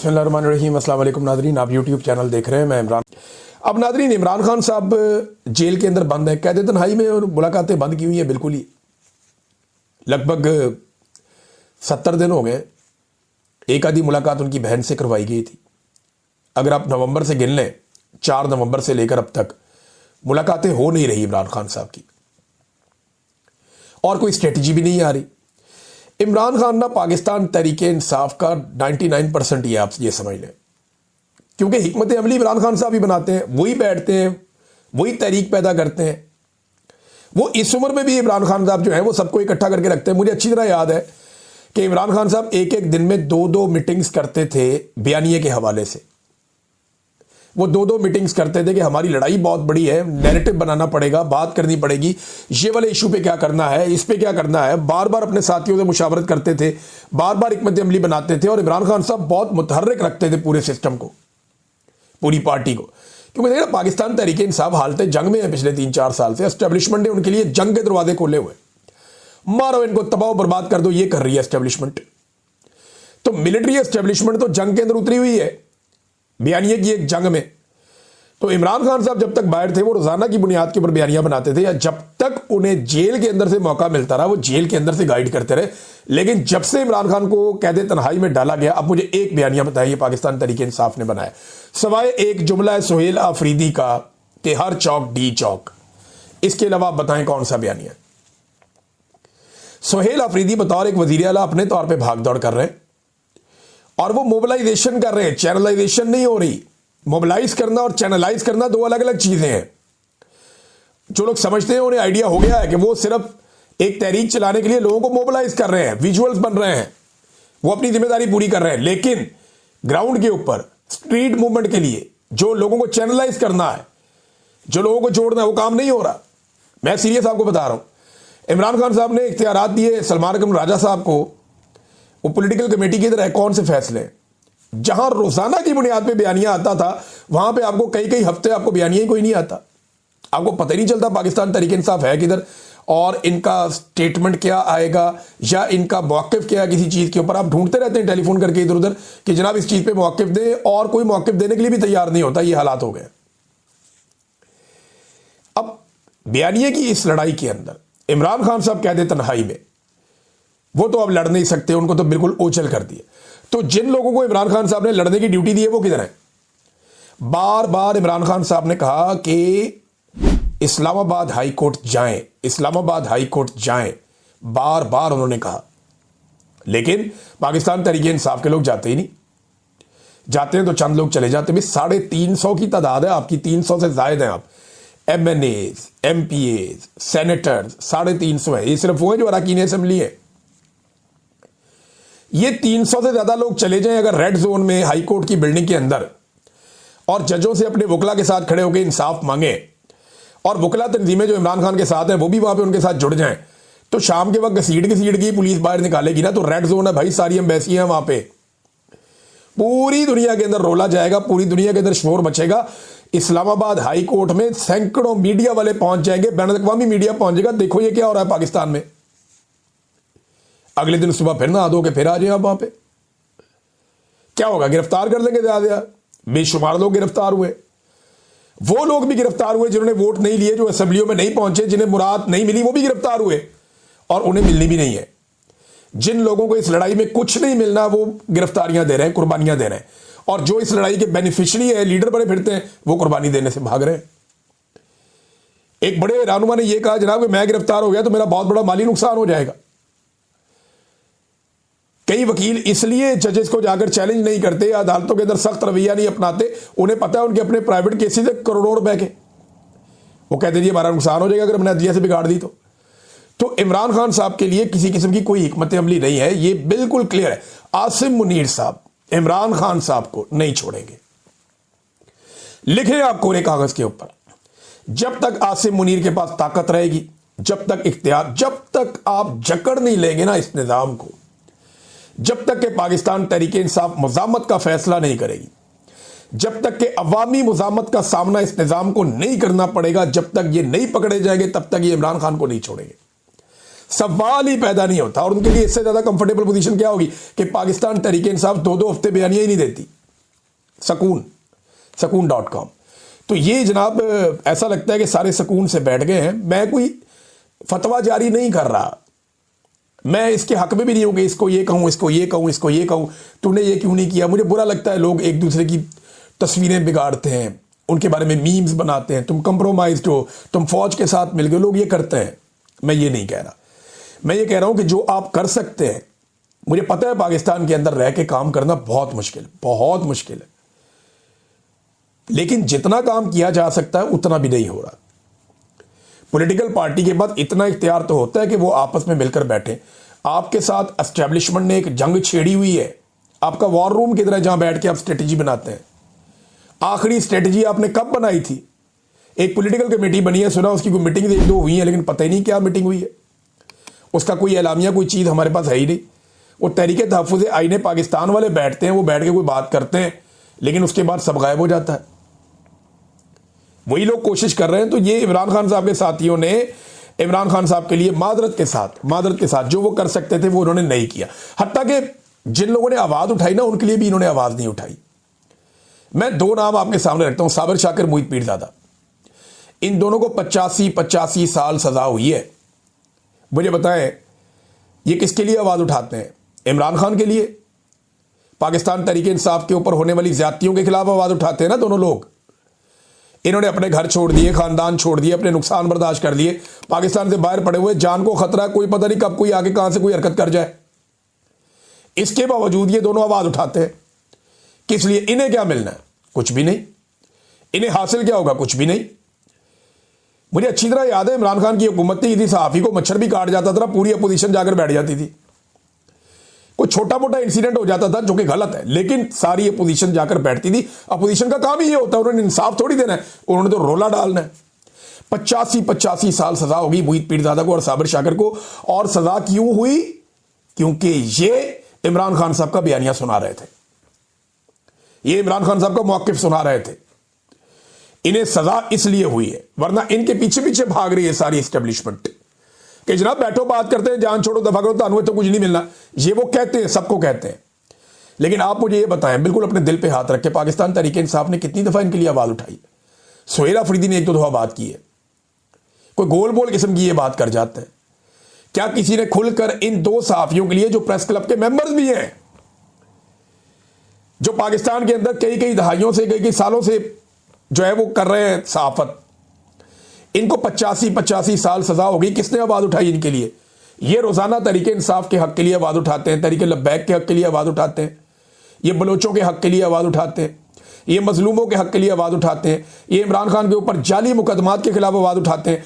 बिस्मिल्लाहिर्रहमानिर्रहीम। अस्सलाम वालेकुम नादरीन, आप यूट्यूब चैनल देख रहे हैं, मैं इमरान। अब नादरीन, इमरान खान साहब जेल के अंदर बंद है, कैद तन्हाई में, और मुलाकातें बंद की हुई हैं बिल्कुल ही। लगभग 70 दिन हो गए। एक आधी मुलाकात उनकी बहन से करवाई गई थी। अगर आप नवंबर से गिन लें, 4 नवंबर से लेकर अब तक मुलाकातें हो नहीं रही इमरान खान साहब की, और कोई स्ट्रेटजी भी नहीं आ रही। इमरान खान ना पाकिस्तान तहरीके इंसाफ का 99% ही आप ये समझ लें, क्योंकि हिकमत अमली इमरान खान साहब ही बनाते हैं, वही बैठते हैं, वही तहरीक पैदा करते हैं। वो इस उम्र में भी इमरान खान साहब जो है वो सबको इकट्ठा करके रखते हैं। मुझे अच्छी तरह याद है कि इमरान खान साहब एक एक दिन में 2-2 मीटिंग्स करते थे बयानिए के हवाले से। वो 2-2 मीटिंग्स करते थे कि हमारी लड़ाई बहुत बड़ी है, नैरेटिव बनाना पड़ेगा, बात करनी पड़ेगी, ये वाले इशू पे क्या करना है, इस पे क्या करना है। बार बार अपने साथियों से मुशावरत करते थे, बार बार हिकमत अमली बनाते थे, और इमरान खान साहब बहुत मुतहर्रिक रखते थे पूरे सिस्टम को, पूरी पार्टी को। क्योंकि देखिए, पाकिस्तान तहरीके इंसाफ हालत जंग में है पिछले 3-4 साल से। एस्टेब्लिशमेंट ने उनके लिए जंग के दरवाजे खोले हुए, मारो इनको, तबाह बर्बाद कर दो, ये कर रही है एस्टेब्लिशमेंट। तो मिलिट्री एस्टेब्लिशमेंट तो जंग के अंदर उतरी हुई है, बयानिए की एक जंग में। तो इमरान खान साहब जब तक बाहर थे वो रोजाना की बुनियाद के ऊपर बयानियां बनाते थे, या जब तक उन्हें जेल के अंदर से मौका मिलता रहा वो जेल के अंदर से गाइड करते रहे। लेकिन जब से इमरान खान को कैद तन्हाई में डाला गया, अब मुझे एक बयानिया बताइए पाकिस्तान तहरीके इंसाफ ने बनाया, सवाए एक जुमला है सोहेल आफरीदी का कि हर चौक डी चौक, इसके अलावा आप बताएं कौन सा बयानिया। सोहेल आफरीदी बतौर एक वजीर आला अपने तौर पर भाग दौड़ कर रहे हैं, और वो मोबिलाइजेशन कर रहे हैं, चैनलाइजेशन नहीं हो रही। मोबिलाइज करना और चैनलाइज करना दो अलग अलग चीजें हैं। जो लोग समझते हैं उन्हें आइडिया हो गया है कि वो सिर्फ एक तहरीक चलाने के लिए लोगों को मोबिलाइज कर रहे हैं, विजुअल्स बन रहे हैं, वो अपनी जिम्मेदारी पूरी कर रहे हैं। लेकिन ग्राउंड के ऊपर स्ट्रीट मूवमेंट के लिए जो लोगों को चैनलाइज करना है, जो लोगों को जोड़ना है, वो काम नहीं हो रहा। मैं सीरियस आपको बता रहा हूं। इमरान खान साहब ने इख्तियारात दिए सलमान अकरम राजा साहब को, वो पॉलिटिकल कमेटी की तरह कौन से फैसले, जहां रोजाना की बुनियाद पे बयानिया आता था, वहां पे आपको कई कई हफ्ते आपको बयानिया ही कोई नहीं आता। आपको पता ही नहीं चलता पाकिस्तान तहरीक इंसाफ है किधर, और इनका स्टेटमेंट क्या आएगा, या इनका मौक़िफ़ क्या है किसी चीज के ऊपर। आप ढूंढते रहते हैं टेलीफोन करके इधर उधर कि जनाब इस चीज पे मौक़िफ़ दे, और कोई मौक़िफ़ देने के लिए भी तैयार नहीं होता। ये हालात हो गए। अब बयानिए की इस लड़ाई के अंदर इमरान खान साहब कैद तन्हाई में, वो तो अब लड़ नहीं सकते, उनको तो बिल्कुल ओझल कर दिए। तो जिन लोगों को इमरान खान साहब ने लड़ने की ड्यूटी दी है वो किधर है? बार बार इमरान खान साहब ने कहा कि इस्लामाबाद हाई कोर्ट जाएं, इस्लामाबाद हाई कोर्ट जाएं, बार बार उन्होंने कहा। लेकिन पाकिस्तान तहरीके इंसाफ के लोग जाते ही नहीं। जाते हैं तो चंद लोग चले जाते हैं। 350 की तादाद है आपकी, 300 से ज्यादा हैं आप। MNAs, MPAs, सेनेटर्स 350 है। ये सिर्फ वो है जो अरकान असेंबली है। ये 300 से ज्यादा लोग चले जाएं अगर रेड जोन में हाई कोर्ट की बिल्डिंग के अंदर, और जजों से अपने वकला के साथ खड़े होकर इंसाफ मांगे, और वकला तंजीमें जो इमरान खान के साथ हैं वो भी वहां पे उनके साथ जुड़ जाएं, तो शाम के वक्त घसीट की पुलिस बाहर निकालेगी ना, तो रेड जोन है भाई, सारी एम्बेसी है वहां पे। पूरी दुनिया के अंदर रोला जाएगा, पूरी दुनिया के अंदर शोर मचेगा। इस्लामाबाद हाई कोर्ट में सैकड़ों मीडिया वाले पहुंच जाएंगे, बैनुल-अक़वामी मीडिया पहुंच जाएगा, देखो ये क्या हो रहा है पाकिस्तान में। अगले दिन सुबह फिर नहा धो के फिर आ जाए आप वहां पे। क्या होगा? गिरफ्तार कर लेंगे ज्यादा। बेशुमार लोग गिरफ्तार हुए। वो लोग भी गिरफ्तार हुए जिन्होंने वोट नहीं लिए, जो असेंबलियों में नहीं पहुंचे, जिन्हें मुराद नहीं मिली, वो भी गिरफ्तार हुए, और उन्हें मिलनी भी नहीं है। जिन लोगों को इस लड़ाई में कुछ नहीं मिलना, वो गिरफ्तारियां दे रहे हैं, कुर्बानियां दे रहे हैं, और जो इस लड़ाई के बेनिफिशियरी है, लीडर बने फिरते हैं, वो कुर्बानी देने से भाग रहे हैं। एक बड़े रहनुमा ने यह कहा जनाब कि मैं गिरफ्तार हो गया तो मेरा बहुत बड़ा माली नुकसान हो जाएगा। कई वकील इसलिए जजेस को जाकर चैलेंज नहीं करते, अदालतों के अंदर सख्त रवैया नहीं अपनाते, उन्हें पता है उनके अपने प्राइवेट केसेस है करोड़ों रुपए के। वो कहते जी हमारा नुकसान हो जाएगा अगर हमने अदलिया से बिगाड़ दी तो इमरान खान साहब के लिए किसी किस्म की कोई हिकमत अमली नहीं है, ये बिल्कुल क्लियर है। आसिम मुनीर साहब इमरान खान साहब को नहीं छोड़ेंगे। लिखे आप कोरे कागज के ऊपर, जब तक आसिम मुनीर के पास ताकत रहेगी, जब तक इख्तियार, जब तक आप जकड़ नहीं लेंगे ना इस निजाम को, जब तक कि पाकिस्तान तहरीके इंसाफ मुजामत का फैसला नहीं करेगी, जब तक कि अवामी मुजामत का सामना इस निजाम को नहीं करना पड़ेगा, जब तक ये नहीं पकड़े जाएंगे, तब तक ये इमरान खान को नहीं छोड़ेंगे। सवाल ही पैदा नहीं होता। और उनके लिए इससे ज्यादा कंफर्टेबल पोजीशन क्या होगी कि पाकिस्तान तहरीक इंसाफ 2-2 हफ्ते बयानियां ही नहीं देती। सकून.com। तो ये जनाब ऐसा लगता है कि सारे सकून से बैठ गए हैं। मैं कोई फतवा जारी नहीं कर रहा, मैं इसके हक में भी नहीं हूं कि इसको ये कहूं, इसको ये कहूं, इसको ये कहूं, तूने ये क्यों नहीं किया। मुझे बुरा लगता है लोग एक दूसरे की तस्वीरें बिगाड़ते हैं, उनके बारे में मीम्स बनाते हैं, तुम कंप्रोमाइज्ड हो, तुम फौज के साथ मिल गए, लोग ये करते हैं। मैं ये नहीं कह रहा, मैं ये कह रहा हूं कि जो आप कर सकते हैं, मुझे पता है पाकिस्तान के अंदर रह के काम करना बहुत मुश्किल है, लेकिन जितना काम किया जा सकता है उतना भी नहीं हो रहा। पॉलिटिकल पार्टी के बाद इतना इख्तियार तो होता है कि वो आपस में मिलकर बैठे। आपके साथ एस्टेब्लिशमेंट ने एक जंग छेड़ी हुई है। आपका वॉर रूम किधर है जहां बैठ के आप स्ट्रेटेजी बनाते हैं? आखिरी स्ट्रेटेजी आपने कब बनाई थी? एक पॉलिटिकल कमेटी बनी है, सुना उसकी कोई मीटिंग 1-2 हुई है, लेकिन पता ही नहीं क्या मीटिंग हुई है। उसका कोई एलामिया, कोई चीज हमारे पास है ही नहीं। वो तहरीक तहफ़्फ़ुज़ आईन पाकिस्तान वाले बैठते हैं, वो बैठ के कोई बात करते हैं, लेकिन उसके बाद सब गायब हो जाता है। वही लोग कोशिश कर रहे हैं। तो ये इमरान खान साहब के साथियों ने इमरान खान साहब के लिए मादरत के साथ जो वो कर सकते थे वो उन्होंने नहीं किया। हत्ता कि जिन लोगों ने आवाज उठाई ना, उनके लिए भी इन्होंने आवाज नहीं उठाई। मैं 2 नाम आपके सामने रखता हूं, साबिर शाकिर, मोहित पीरजादा। इन दोनों को 85 साल सजा हुई है। मुझे बताएं ये किसके लिए आवाज उठाते हैं? इमरान खान के लिए। पाकिस्तान तहरीक इंसाफ के ऊपर होने वाली ज्यादतियों के खिलाफ आवाज उठाते हैं ना दोनों लोग। इन्होंने अपने घर छोड़ दिए, खानदान छोड़ दिए, अपने नुकसान बर्दाश्त कर लिए, पाकिस्तान से बाहर पड़े हुए, जान को खतरा, कोई पता नहीं कब कोई आगे कहां से कोई हरकत कर जाए। इसके बावजूद ये दोनों आवाज उठाते हैं। किस लिए? इन्हें क्या मिलना है? कुछ भी नहीं। इन्हें हासिल क्या होगा? कुछ भी नहीं। मुझे अच्छी तरह याद है इमरान खान की हुकूमत थी, किसी सहाफी को मच्छर भी काट जाता था, पूरी अपोजिशन जाकर बैठ जाती थी। कोई छोटा मोटा इंसिडेंट हो जाता था जो कि गलत है, लेकिन सारी अपोजिशन जाकर बैठती थी। अपोजिशन का काम ही ये होता है, उन्होंने इंसाफ थोड़ी देना है, उन्होंने तो रोला डालना है। 85 साल सजा होगी मोहित पीरजादा को और साबिर शाकिर को। और सजा क्यों हुई? क्योंकि ये इमरान खान साहब का बयानिया सुना रहे थे, ये इमरान खान साहब का मौकिफ सुना रहे थे। इन्हें सजा इसलिए हुई है, वरना इनके पीछे पीछे भाग रही है सारी एस्टेब्लिशमेंट कि जनाब बैठो, बात करते हैं, जान छोड़ो, दफा करो, तानुए तो कुछ नहीं मिलना। ये वो कहते हैं, सबको कहते हैं। लेकिन आप मुझे ये बताएं, बिल्कुल अपने दिल पे हाथ रख के, पाकिस्तान तहरीक इंसाफ ने कितनी दफा इनके लिए आवाज उठाई? सुहेल अफरीदी ने 1-2 दफा बात की है, कोई गोल बोल किस्म की ये बात कर जाते हैं। क्या किसी ने खुलकर इन 2 सहाफियों के लिए, जो प्रेस क्लब के मेंबर्स भी हैं, जो पाकिस्तान के अंदर कई दहाइयों से, कई सालों से जो है वो कर रहे हैं सहाफत, इनको 85 साल सजा होगी, किसने आवाज उठाई इनके लिए? ये रोजाना तहरीक इंसाफ के हक के लिए आवाज उठाते हैं, तहरीक लब्बैक के हक के लिए आवाज उठाते हैं, ये बलोचों के हक के लिए आवाज उठाते हैं, ये मजलूमों के हक के लिए आवाज उठाते हैं, ये इमरान खान के ऊपर जाली मुकदमात के खिलाफ आवाज उठाते हैं।